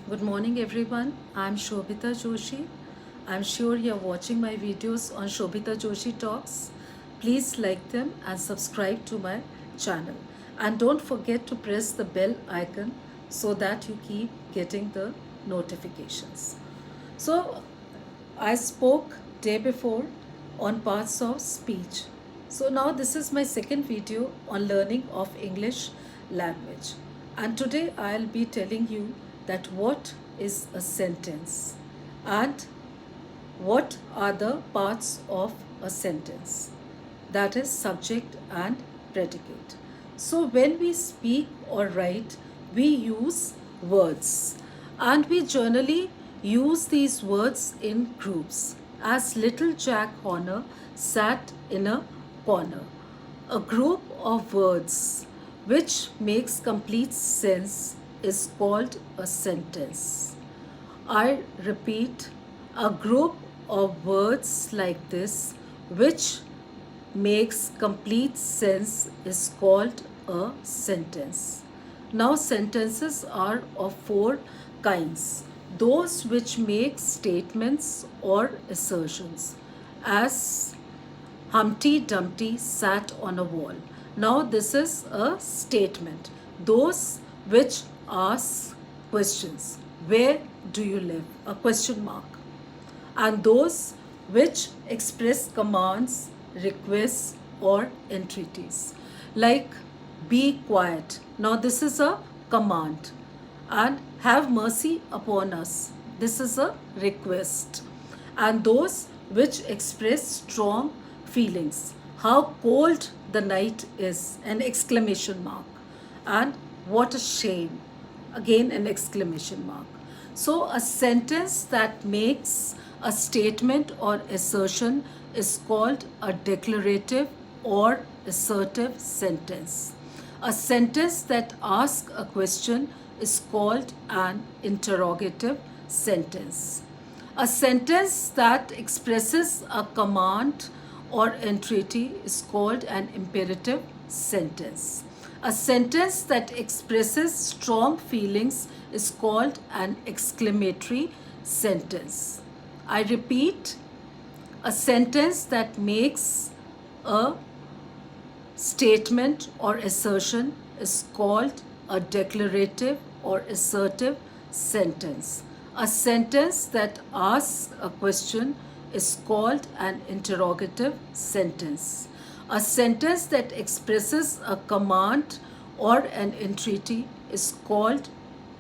Good morning, everyone. I'm Shobhita Joshi. I'm sure you're watching my videos on Shobhita Joshi Talks. Please like them and subscribe to my channel. And don't forget to press the bell icon so that you keep getting the notifications. So, I spoke day before on parts of speech. So now this is my second video on learning of English language. And today I'll be telling you that what is a sentence and what are the parts of a sentence. That is subject and predicate. So when we speak or write, we use words and we generally use these words in groups. As little Jack Horner sat in a corner, a group of words which makes complete sense is called a sentence. I repeat, a group of words like this which makes complete sense is called a sentence. Now, sentences are of four kinds: those which make statements or assertions, as Humpty Dumpty sat on a wall. Now, this is a statement. Those which ask questions. Where do you live? A question mark. And those which express commands, requests, or entreaties. Like be quiet. Now, this is a command. And have mercy upon us. This is a request. And those which express strong feelings. How cold the night is, an exclamation mark. And what a shame, again an exclamation mark. So a sentence that makes a statement or assertion is called a declarative or assertive sentence. A sentence that asks a question is called an interrogative sentence. A sentence that expresses a command or entreaty is called an imperative sentence. A sentence that expresses strong feelings is called an exclamatory sentence. I repeat, a sentence that makes a statement or assertion is called a declarative or assertive sentence. A sentence that asks a question is called an interrogative sentence. A sentence that expresses a command or an entreaty is called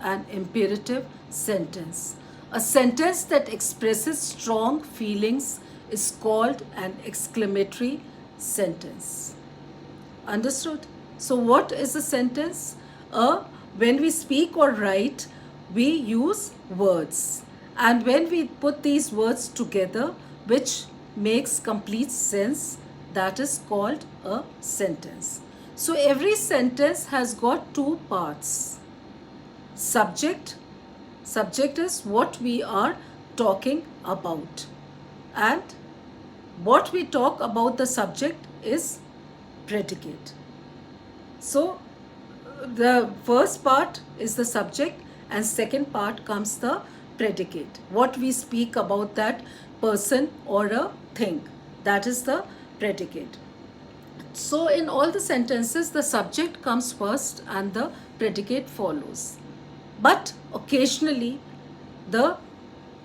an imperative sentence. A sentence that expresses strong feelings is called an exclamatory sentence. Understood? So, what is a sentence? When we speak or write, we use words. And when we put these words together, which makes complete sense, that is called a sentence. So, every sentence has got two parts. Subject. Subject is what we are talking about. And what we talk about the subject is predicate. So the first part is the subject and second part comes the predicate. What we speak about that person or a thing, that is the predicate. So in all the sentences, the subject comes first and the predicate follows. But occasionally the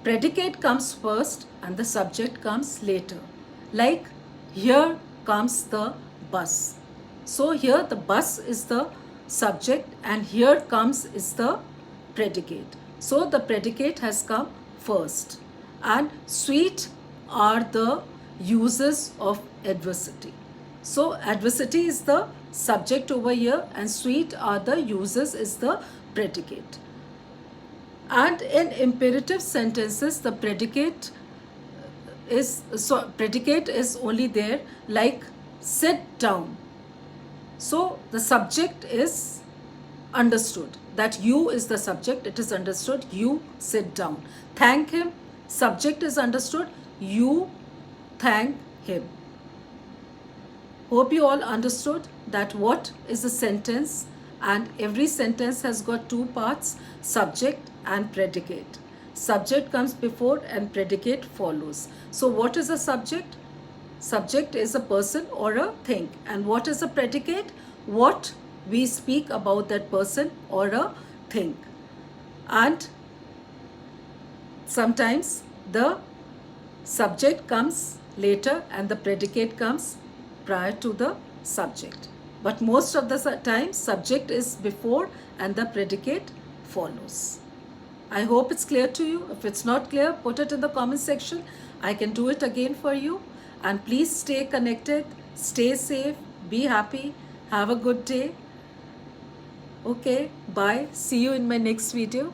predicate comes first and the subject comes later. Like here comes the bus. So here the bus is the subject and here comes is the predicate. So the predicate has come first. And sweet are the uses of adversity. So adversity is the subject over here and sweet are the uses is the predicate. And in imperative sentences, the predicate is only there, like sit down. So the subject is understood, that you is the subject, it is understood, you sit down. Thank him, subject is understood, you thank him. Hope you all understood that what is a sentence, and every sentence has got two parts, subject and predicate. Subject comes before and predicate follows. So what is a subject? Subject is a person or a thing. And what is a predicate? What we speak about that person or a thing. And sometimes the subject comes later and the predicate comes prior to the subject. But most of the time, subject is before and the predicate follows. I hope it's clear to you. If it's not clear, put it in the comment section. I can do it again for you. And please stay connected, stay safe, be happy, have a good day. Okay, bye. See you in my next video.